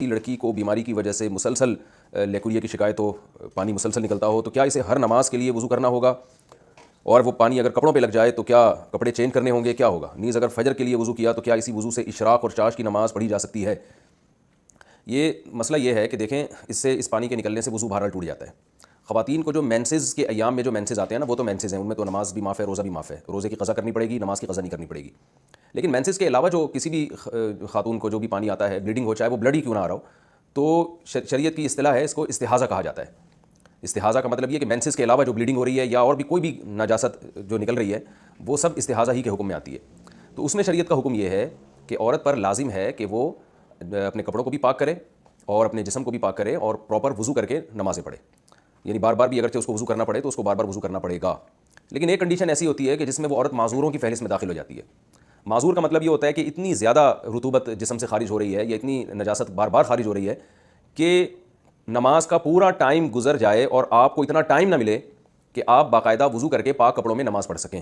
لڑکی کو بیماری کی وجہ سے مسلسل لیکوریا کی شکایت ہو، پانی مسلسل نکلتا ہو، تو کیا اسے ہر نماز کے لیے وضو کرنا ہوگا؟ اور وہ پانی اگر کپڑوں پہ لگ جائے تو کیا کپڑے چینج کرنے ہوں گے؟ کیا ہوگا؟ نیز اگر فجر کے لیے وضو کیا تو کیا اسی وضو سے اشراق اور چاش کی نماز پڑھی جا سکتی ہے؟ یہ مسئلہ یہ ہے کہ دیکھیں، اس پانی کے نکلنے سے وضو بہرحال ٹوٹ جاتا ہے۔ خواتین کو جو مینسز کے ایام میں جو مینسز آتے ہیں نا، وہ تو مینسز ہیں، ان میں تو نماز بھی معاف ہے، روزہ بھی معاف ہے، روزے کی قضا کرنی پڑے گی، نماز کی قضا نہیں کرنی پڑے گی۔ لیکن مینسز کے علاوہ جو کسی بھی خاتون کو جو بھی پانی آتا ہے، بلیڈنگ ہو، چاہے وہ بلڈ ہی کیوں نہ آ رہا ہو، تو شریعت کی اصطلاح ہے، اس کو استحاضہ کہا جاتا ہے۔ استحاضہ کا مطلب یہ کہ مینسز کے علاوہ جو بلیڈنگ ہو رہی ہے یا اور بھی کوئی بھی نجاست جو نکل رہی ہے، وہ سب استحاضہ ہی کے حکم میں آتی ہے۔ تو اس میں شریعت کا حکم یہ ہے کہ عورت پر لازم ہے کہ وہ اپنے کپڑوں کو بھی پاک کرے اور اپنے جسم کو بھی پاک کرے اور پراپر وضو کر کے نمازیں پڑھے۔ یعنی بار بار بھی اگرچہ اس کو وضو کرنا پڑے تو اس کو بار بار وضو کرنا پڑے گا۔ لیکن ایک کنڈیشن ایسی ہوتی ہے کہ جس میں وہ عورت معذوروں کی فہرست میں داخل ہو جاتی ہے۔ معذور کا مطلب یہ ہوتا ہے کہ اتنی زیادہ رطوبت جسم سے خارج ہو رہی ہے یا اتنی نجاست بار بار خارج ہو رہی ہے کہ نماز کا پورا ٹائم گزر جائے اور آپ کو اتنا ٹائم نہ ملے کہ آپ باقاعدہ وضو کر کے پاک کپڑوں میں نماز پڑھ سکیں۔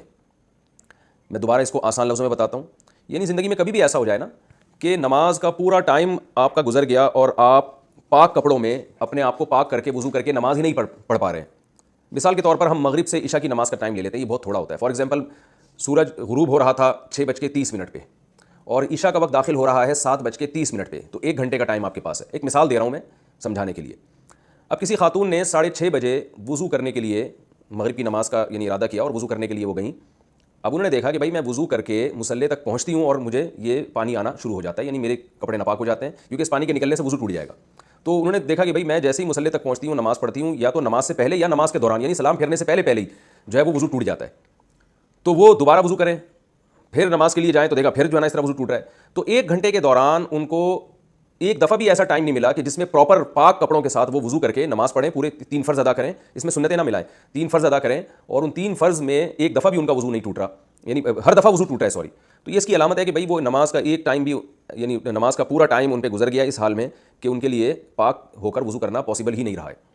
میں دوبارہ اس کو آسان لفظوں میں بتاتا ہوں۔ یعنی زندگی میں کبھی بھی ایسا ہو جائے نا کہ نماز کا پورا ٹائم آپ کا گزر گیا اور آپ پاک کپڑوں میں اپنے آپ کو پاک کر کے وضو کر کے نماز ہی نہیں پڑھ پا رہے ہیں۔ مثال کے طور پر ہم مغرب سے عشاء کی نماز کا ٹائم لے لیتے ہیں، یہ بہت تھوڑا ہوتا ہے۔ فار ایگزامپل، سورج غروب ہو رہا تھا 6:30 پہ اور عشاء کا وقت داخل ہو رہا ہے 7:30 پہ، تو 1 گھنٹے کا ٹائم آپ کے پاس ہے۔ ایک مثال دے رہا ہوں میں سمجھانے کے لیے۔ اب کسی خاتون نے 6:30 بجے وضو کرنے کے لیے مغرب کی نماز کا یعنی ارادہ کیا اور وضو کرنے کے لیے وہ گئیں۔ اب انہوں نے دیکھا کہ بھائی میں وضو کر کے مصلی تک پہنچتی ہوں اور مجھے یہ پانی آنا شروع ہو جاتا ہے، یعنی میرے کپڑے ناپاک ہو جاتے ہیں کیونکہ اس پانی کے نکلنے سے وضو ٹوٹ جائے گا۔ تو انہوں نے دیکھا کہ بھائی میں جیسے ہی مصلی تک پہنچتی ہوں، نماز پڑھتی ہوں، یا تو نماز سے پہلے یا نماز کے دوران، یعنی سلام پھیرنے سے پہلے ہی جو ہے وہ وضو ٹوٹ جاتا ہے۔ تو وہ دوبارہ وضو کریں، پھر نماز کے لیے جائیں تو دیکھا پھر جو ہے نا اس طرح وضو ٹوٹ رہا ہے۔ تو 1 گھنٹے کے دوران ان کو ایک دفعہ بھی ایسا ٹائم نہیں ملا کہ جس میں پراپر پاک کپڑوں کے ساتھ وہ وضو کر کے نماز پڑھیں، پورے 3 فرض ادا کریں، اس میں سنتیں نہ ملائیں، 3 فرض ادا کریں، اور ان 3 فرض میں ایک دفعہ بھی ان کا وضو نہیں ٹوٹ رہا، یعنی ہر دفعہ وضو ٹوٹ رہا ہے، سوری۔ تو یہ اس کی علامت ہے کہ بھئی وہ نماز کا ایک ٹائم بھی، یعنی نماز کا پورا ٹائم ان پہ گزر گیا اس حال میں کہ ان کے لیے پاک ہو کر وضو کرنا پاسبل ہی نہیں رہا ہے۔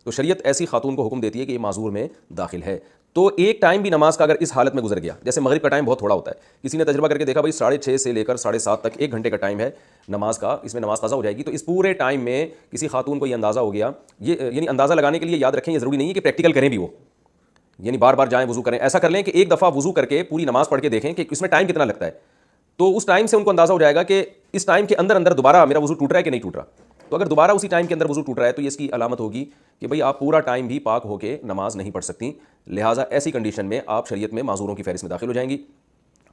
تو شریعت ایسی خاتون کو حکم دیتی ہے کہ یہ معذور میں داخل ہے۔ تو ایک ٹائم بھی نماز کا اگر اس حالت میں گزر گیا، جیسے مغرب کا ٹائم بہت تھوڑا ہوتا ہے، کسی نے تجربہ کر کے دیکھا بھائی 6:30 سے لے کر 7:30 تک 1 گھنٹے کا ٹائم ہے نماز کا، اس میں نماز قضا ہو جائے گی۔ تو اس پورے ٹائم میں کسی خاتون کو یہ اندازہ ہو گیا، یہ یعنی اندازہ لگانے کے لیے یاد رکھیں، یہ ضروری نہیں ہے کہ پریکٹیکل کریں بھی وہ، یعنی بار بار جائیں وضو کریں، ایسا کر لیں کہ ایک دفعہ وضو کر کے پوری نماز پڑھ کے دیکھیں کہ اس میں ٹائم کتنا لگتا ہے۔ تو اس ٹائم سے ان کو اندازہ ہو جائے گا کہ اس ٹائم کے اندر دوبارہ میرا وضو ٹوٹ رہا ہے کہ نہیں ٹوٹ رہا۔ تو اگر دوبارہ اسی ٹائم کے اندر وضو ٹوٹ رہا ہے تو یہ اس کی علامت ہوگی کہ بھئی آپ پورا ٹائم بھی پاک ہو کے نماز نہیں پڑھ سکتی، لہٰذا ایسی کنڈیشن میں آپ شریعت میں معذوروں کی فہرست میں داخل ہو جائیں گی۔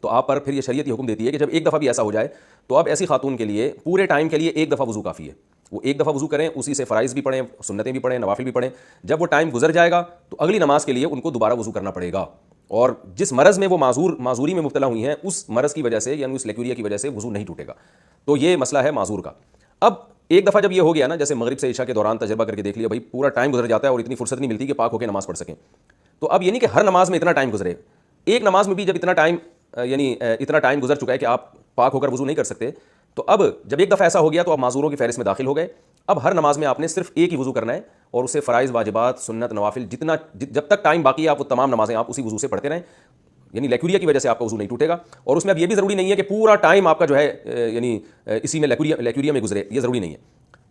تو آپ پر پھر یہ شریعت یہ حکم دیتی ہے کہ جب ایک دفعہ بھی ایسا ہو جائے تو اب ایسی خاتون کے لیے پورے ٹائم کے لیے ایک دفعہ وضو کافی ہے، وہ ایک دفعہ وضو کریں، اسی سے فرائض بھی پڑھیں، سنتیں بھی پڑھیں، نوافل بھی پڑھیں۔ جب وہ ٹائم گزر جائے گا تو اگلی نماز کے لیے ان کو دوبارہ وضو کرنا پڑے گا، اور جس مرض میں وہ معذوری میں مبتلا ہوئی ہیں اس مرض کی وجہ سے یعنی اس لیکوریا کی وجہ سے وضو نہیں ٹوٹے گا۔ تو یہ مسئلہ ہے معذور کا۔ اب ایک دفعہ جب یہ ہو گیا نا، جیسے مغرب سے عشاء کے دوران تجربہ کر کے دیکھ لیا بھائی پورا ٹائم گزر جاتا ہے اور اتنی فرصت نہیں ملتی کہ پاک ہو کے نماز پڑھ سکیں، تو اب یہ نہیں کہ ہر نماز میں اتنا ٹائم گزرے، ایک نماز میں بھی جب اتنا ٹائم گزر چکا ہے کہ آپ پاک ہو کر وضو نہیں کر سکتے، تو اب جب ایک دفعہ ایسا ہو گیا تو آپ معذوروں کی فہرست میں داخل ہو گئے۔ اب ہر نماز میں آپ نے صرف ایک ہی وضو کرنا ہے اور اسے فرائض، واجبات، سنت، نوافل جب تک ٹائم باقی ہے آپ وہ تمام نمازیں آپ اسی وضو سے پڑھتے رہیں، یعنی لیکوریا کی وجہ سے آپ کا وضو نہیں ٹوٹے گا۔ اور اس میں اب یہ بھی ضروری نہیں ہے کہ پورا ٹائم آپ کا جو ہے یعنی اسی میں لیکوریا میں گزرے، یہ ضروری نہیں ہے،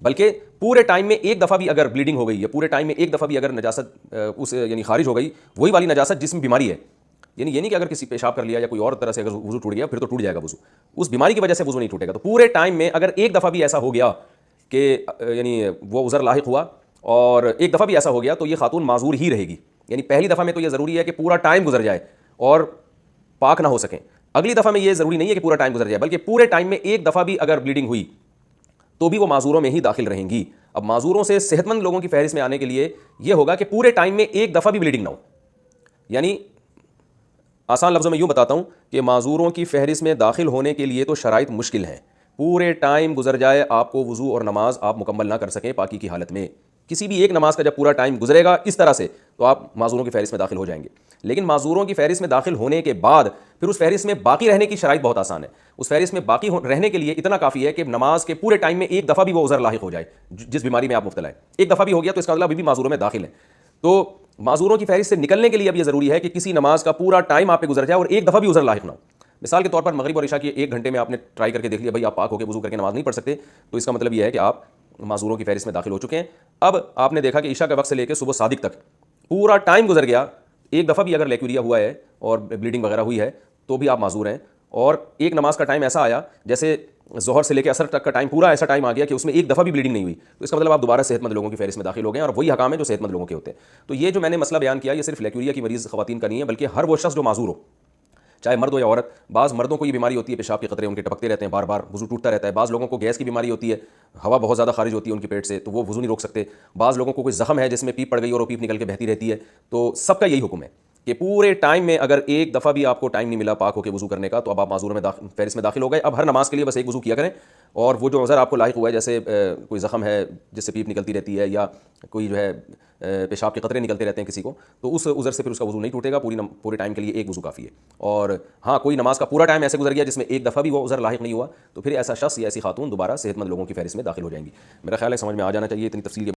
بلکہ پورے ٹائم میں ایک دفعہ بھی اگر بلیڈنگ ہو گئی یا پورے ٹائم میں ایک دفعہ بھی اگر نجاست اس یعنی خارج ہو گئی، وہی والی نجاست جس میں بیماری ہے، یعنی یہ نہیں کہ اگر کسی پیشاب کر لیا یا کوئی اور طرح سے اگر وضو ٹوٹ گیا پھر تو ٹوٹ جائے گا وضو، اس بیماری کی وجہ سے وضو نہیں ٹوٹے گا۔ تو پورے ٹائم میں اگر ایک دفعہ بھی ایسا ہو گیا کہ یعنی وہ عذر لاحق ہوا اور ایک دفعہ بھی ایسا ہو گیا تو یہ خاتون معذور ہی رہے گی۔ یعنی پہلی دفعہ میں تو یہ ضروری ہے کہ پورا ٹائم گزر جائے اور پاک نہ ہو سکیں، اگلی دفعہ میں یہ ضروری نہیں ہے کہ پورا ٹائم گزر جائے، بلکہ پورے ٹائم میں ایک دفعہ بھی اگر بلیڈنگ ہوئی تو بھی وہ معذوروں میں ہی داخل رہیں گی۔ اب معذوروں سے صحت مند لوگوں کی فہرست میں آنے کے لیے یہ ہوگا کہ پورے ٹائم میں ایک دفعہ بھی بلیڈنگ نہ ہو، یعنی آسان لفظوں میں یوں بتاتا ہوں کہ معذوروں کی فہرست میں داخل ہونے کے لیے تو شرائط مشکل ہیں، پورے ٹائم گزر جائے آپ کو وضو اور نماز آپ مکمل نہ کر سکیں پاکی کی حالت میں، کسی بھی ایک نماز کا جب پورا ٹائم گزرے گا اس طرح سے تو آپ معذوروں کی فہرست میں داخل ہو جائیں گے۔ لیکن معذوروں کی فہرست میں داخل ہونے کے بعد پھر اس فہرست میں باقی رہنے کی شرائط بہت آسان ہے۔ اس فہرست میں باقی رہنے کے لیے اتنا کافی ہے کہ نماز کے پورے ٹائم میں ایک دفعہ بھی وہ عذر لاحق ہو جائے، جس بیماری میں آپ مبتلا ہیں، ایک دفعہ بھی ہو گیا تو اس کا مطلب ابھی بھی معذوروں میں داخل ہے۔ تو معذوروں کی فہرست سے نکلنے کے لیے اب یہ ضروری ہے کہ کسی نماز کا پورا ٹائم آپ پہ گزر جائے اور ایک دفعہ بھی عذر لاحق نہ ہو۔ مثال کے طور پر مغرب اور عشاء کی 1 گھنٹے میں آپ نے ٹرائی کر کے دیکھ لیا بھائی آپ پاک ہو کے وضو کر کے نماز نہیں پڑھ سکتے، تو اس کا مطلب یہ ہے کہ آپ معذوروں کی فہرست میں داخل ہو چکے ہیں۔ اب آپ نے دیکھا کہ عشاء کے وقت سے لے کے صبح صادق تک پورا ٹائم گزر گیا، ایک دفعہ بھی اگر لیکوریا ہوا ہے اور بلیڈنگ وغیرہ ہوئی ہے تو بھی آپ معذور ہیں، اور ایک نماز کا ٹائم ایسا آیا جیسے ظہر سے لے کے عصر تک کا ٹائم پورا ایسا ٹائم آ گیا کہ اس میں ایک دفعہ بھی بلیڈنگ نہیں ہوئی، تو اس کا مطلب آپ دوبارہ صحت مند لوگوں کی فہرست میں داخل ہو گئے ہیں، اور وہی حکام ہیں جو صحت مند لوگوں کے ہوتے ہیں۔ تو یہ جو میں نے مسئلہ بیان کیا یہ صرف لیکوریا کی مریض خواتین کا نہیں ہے، بلکہ ہر وہ شخص جو معذور ہو، چاہے مرد ہو یا عورت۔ بعض مردوں کو یہ بیماری ہوتی ہے، پیشاب کے قطرے ان کے ٹپکتے رہتے ہیں، بار بار وضو ٹوٹتا رہتا ہے۔ بعض لوگوں کو گیس کی بیماری ہوتی ہے، ہوا بہت زیادہ خارج ہوتی ہے ان کے پیٹ سے تو وہ وضو نہیں روک سکتے۔ بعض لوگوں کو کوئی زخم ہے جس میں پیپ پڑ گئی اور وہ پیپ نکل کے بہتی رہتی ہے۔ تو سب کا یہی حکم ہے کہ پورے ٹائم میں اگر ایک دفعہ بھی آپ کو ٹائم نہیں ملا پاک ہو کے وضو کرنے کا تو اب آپ معذور میں فہرست میں داخل ہو گئے۔ اب ہر نماز کے لیے بس ایک وضو کیا کریں، اور وہ جو عذر آپ کو لاحق ہوا ہے جیسے کوئی زخم ہے جس سے پیپ نکلتی رہتی ہے، یا کوئی جو ہے پیشاب کے قطرے نکلتے رہتے ہیں کسی کو، تو اس عذر سے پھر اس کا وضو نہیں ٹوٹے گا، پورے ٹائم کے لیے ایک وضو کافی ہے۔ اور ہاں کوئی نماز کا پورا ٹائم ایسے گزر گیا جس میں ایک دفعہ بھی وہ عذر لاحق نہیں ہوا، تو پھر ایسا شخص یا ایسی خاتون دوبارہ صحت مند لوگوں کی فہرست میں داخل ہو جائیں گی۔ میرا خیال ہے سمجھ میں آ جانا چاہیے اتنی تفصیل کے